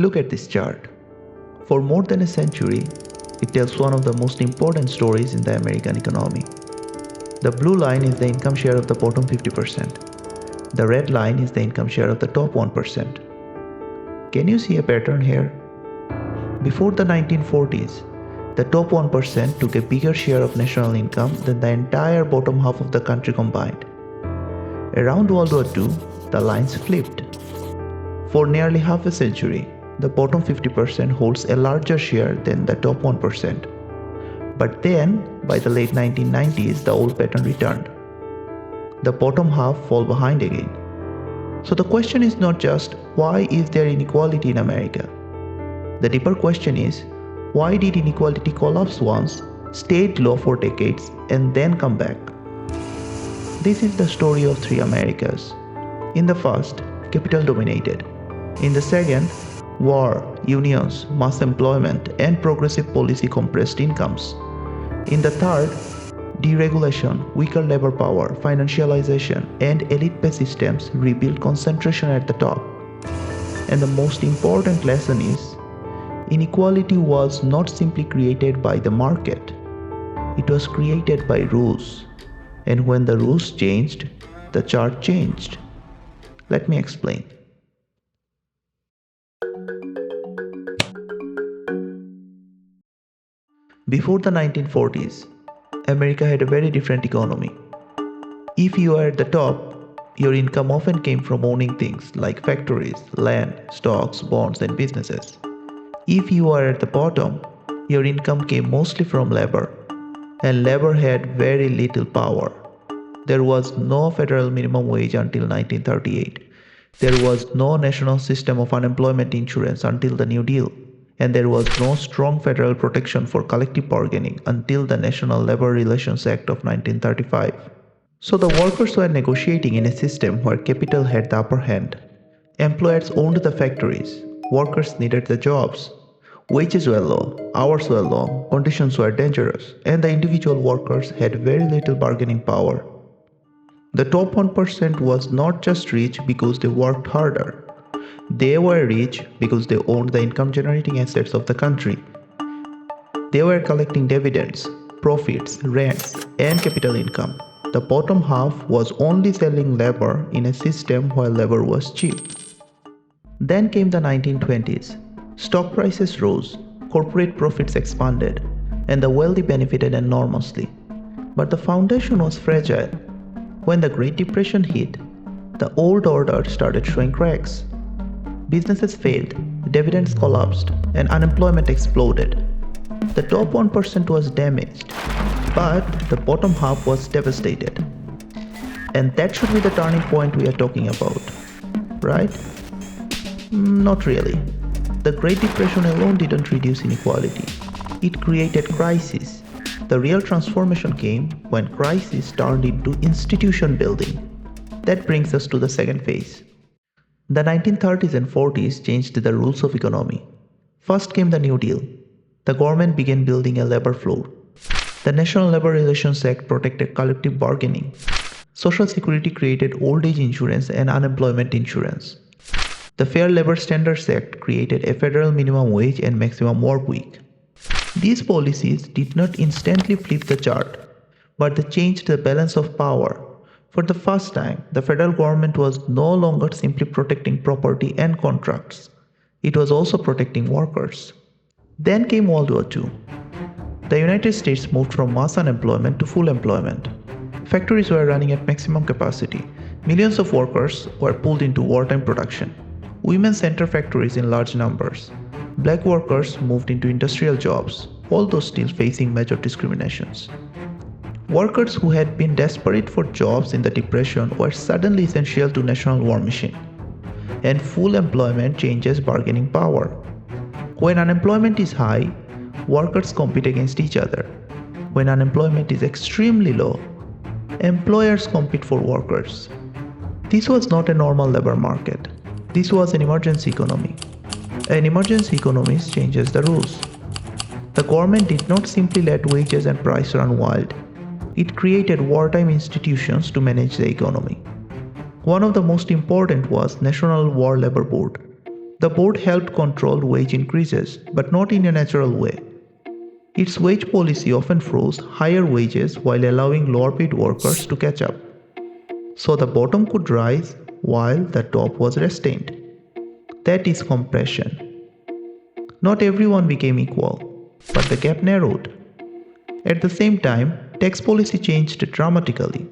Look at this chart. For more than a century, it tells one of the most important stories in the American economy. The blue line is the income share of the bottom 50%. The red line is the income share of the top 1%. Can you see a pattern here? Before the 1940s, the top 1% took a bigger share of national income than the entire bottom half of the country combined. Around World War II, the lines flipped. For nearly half a century, the bottom 50% holds a larger share than the top 1%. But then, by the late 1990s, the old pattern returned. The bottom half fall behind again. So the question is not just why is there inequality in America? The deeper question is why did inequality collapse once, stayed low for decades, and then come back? This is the story of three Americas. In the first, capital dominated. In the second, war, unions, mass employment, and progressive policy compressed incomes. In the third, deregulation, weaker labor power, financialization, and elite pay systems rebuilt concentration at the top. And the most important lesson is, inequality was not simply created by the market. It was created by rules. And when the rules changed, the chart changed. Let me explain. Before the 1940s, America had a very different economy. If you were at the top, your income often came from owning things like factories, land, stocks, bonds, and businesses. If you were at the bottom, your income came mostly from labor, and labor had very little power. There was no federal minimum wage until 1938. There was no national system of unemployment insurance until the New Deal. And there was no strong federal protection for collective bargaining until the National Labor Relations Act of 1935. So the workers were negotiating in a system where capital had the upper hand. Employers owned the factories, workers needed the jobs. Wages were low, hours were long, conditions were dangerous, and the individual workers had very little bargaining power. The top 1% was not just rich because they worked harder. They were rich because they owned the income-generating assets of the country. They were collecting dividends, profits, rents, and capital income. The bottom half was only selling labor in a system where labor was cheap. Then came the 1920s. Stock prices rose, corporate profits expanded, and the wealthy benefited enormously. But the foundation was fragile. When the Great Depression hit, the old order started showing cracks. Businesses failed, dividends collapsed, and unemployment exploded. The top 1% was damaged, but the bottom half was devastated. And that should be the turning point we are talking about, right? Not really. The Great Depression alone didn't reduce inequality. It created crisis. The real transformation came when crisis turned into institution building. That brings us to the second phase. The 1930s and 40s changed the rules of economy. First came the New Deal. The government began building a labor floor. The National Labor Relations Act protected collective bargaining. Social Security created old age insurance and unemployment insurance. The Fair Labor Standards Act created a federal minimum wage and maximum work week. These policies did not instantly flip the chart, but they changed the balance of power. For the first time, the federal government was no longer simply protecting property and contracts. It was also protecting workers. Then came World War II. The United States moved from mass unemployment to full employment. Factories were running at maximum capacity. Millions of workers were pulled into wartime production. Women entered factories in large numbers. Black workers moved into industrial jobs, although still facing major discriminations. Workers who had been desperate for jobs in the Depression were suddenly essential to national war machine. And full employment changes bargaining power. When unemployment is high, workers compete against each other. When unemployment is extremely low, employers compete for workers. This was not a normal labor market. This was an emergency economy. An emergency economy changes the rules. The government did not simply let wages and price run wild. It created wartime institutions to manage the economy. One of the most important was National War Labor Board. The board helped control wage increases, but not in a natural way. Its wage policy often froze higher wages while allowing lower paid workers to catch up. So the bottom could rise while the top was restrained. That is compression. Not everyone became equal, but the gap narrowed. At the same time, tax policy changed dramatically.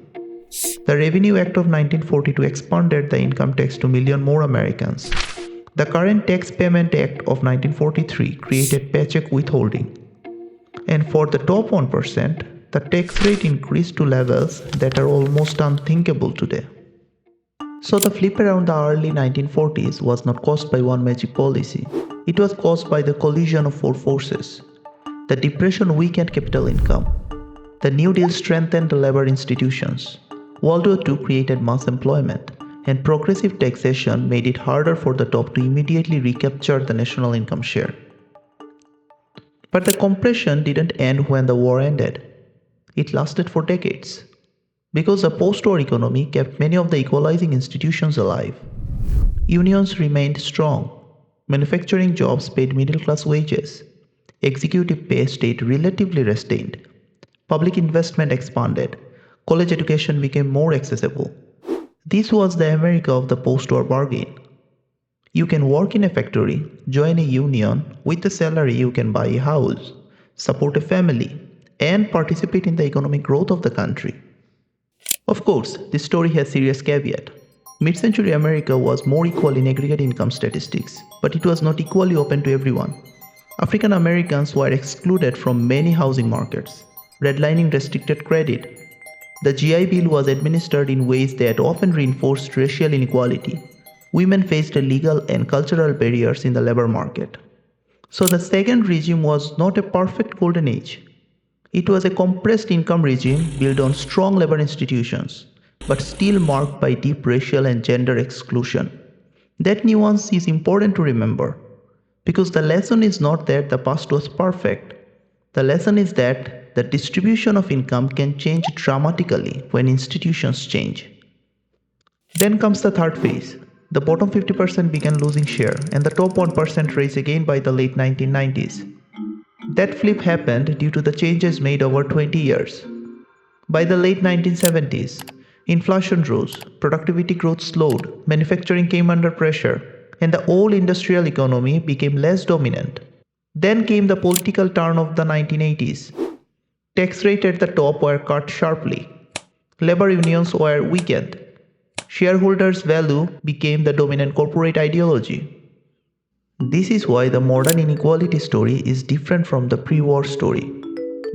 The Revenue Act of 1942 expanded the income tax to million more Americans. The current Tax Payment Act of 1943 created paycheck withholding. And for the top 1%, the tax rate increased to levels that are almost unthinkable today. So the flip around the early 1940s was not caused by one magic policy. It was caused by the collision of four forces. The Depression weakened capital income. The New Deal strengthened the labor institutions. World War II created mass employment, and progressive taxation made it harder for the top to immediately recapture the national income share. But the compression didn't end when the war ended. It lasted for decades. Because the post-war economy kept many of the equalizing institutions alive. Unions remained strong. Manufacturing jobs paid middle-class wages. Executive pay stayed relatively restrained. Public investment expanded. College education became more accessible. This was the America of the post-war bargain. You can work in a factory, join a union, with the salary you can buy a house, support a family, and participate in the economic growth of the country. Of course, this story has serious caveat. Mid-century America was more equal in aggregate income statistics, but it was not equally open to everyone. African Americans were excluded from many housing markets. Redlining restricted credit. The GI Bill was administered in ways that often reinforced racial inequality. Women faced legal and cultural barriers in the labor market. So the second regime was not a perfect golden age. It was a compressed income regime built on strong labor institutions, but still marked by deep racial and gender exclusion. That nuance is important to remember, because the lesson is not that the past was perfect. The lesson is that the distribution of income can change dramatically when institutions change. Then comes the third phase. The bottom 50% began losing share, and the top 1% raised again by the late 1990s. That flip happened due to the changes made over 20 years. By the late 1970s, inflation rose, productivity growth slowed, manufacturing came under pressure, and the old industrial economy became less dominant. Then came the political turn of the 1980s. Tax rates at the top were cut sharply. Labor unions were weakened. Shareholders' value became the dominant corporate ideology. This is why the modern inequality story is different from the pre-war story.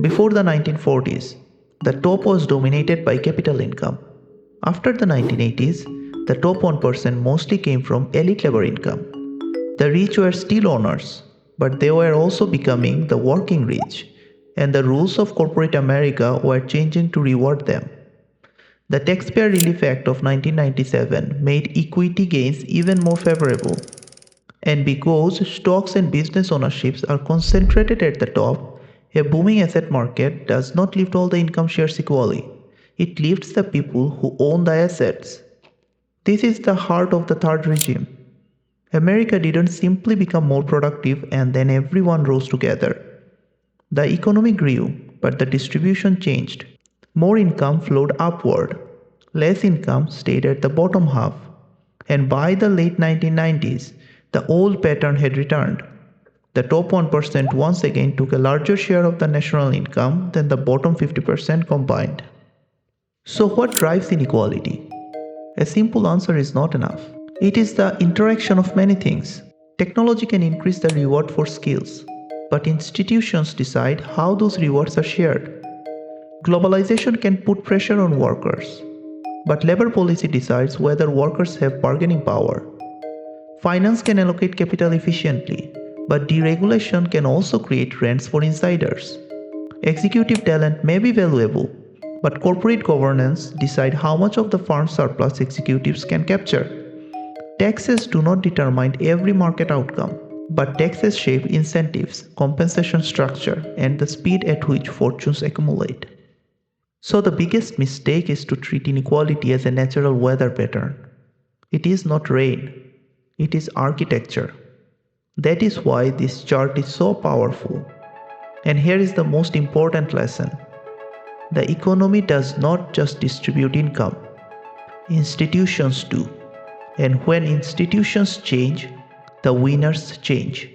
Before the 1940s, the top was dominated by capital income. After the 1980s, the top 1% mostly came from elite labor income. The rich were still owners, but they were also becoming the working rich, and the rules of corporate America were changing to reward them. The Taxpayer Relief Act of 1997 made equity gains even more favorable. And because stocks and business ownerships are concentrated at the top, a booming asset market does not lift all the income shares equally. It lifts the people who own the assets. This is the heart of the third regime. America didn't simply become more productive and then everyone rose together. The economy grew, but the distribution changed. More income flowed upward. Less income stayed at the bottom half. And by the late 1990s, the old pattern had returned. The top 1% once again took a larger share of the national income than the bottom 50% combined. So, what drives inequality? A simple answer is not enough. It is the interaction of many things. Technology can increase the reward for skills, but institutions decide how those rewards are shared. Globalization can put pressure on workers, but labor policy decides whether workers have bargaining power. Finance can allocate capital efficiently, but deregulation can also create rents for insiders. Executive talent may be valuable, but corporate governance decide how much of the firm's surplus executives can capture. Taxes do not determine every market outcome, but taxes shape incentives, compensation structure, and the speed at which fortunes accumulate. So the biggest mistake is to treat inequality as a natural weather pattern. It is not rain. It is architecture. That is why this chart is so powerful. And here is the most important lesson: the economy does not just distribute income, institutions do. And when institutions change, the winners change.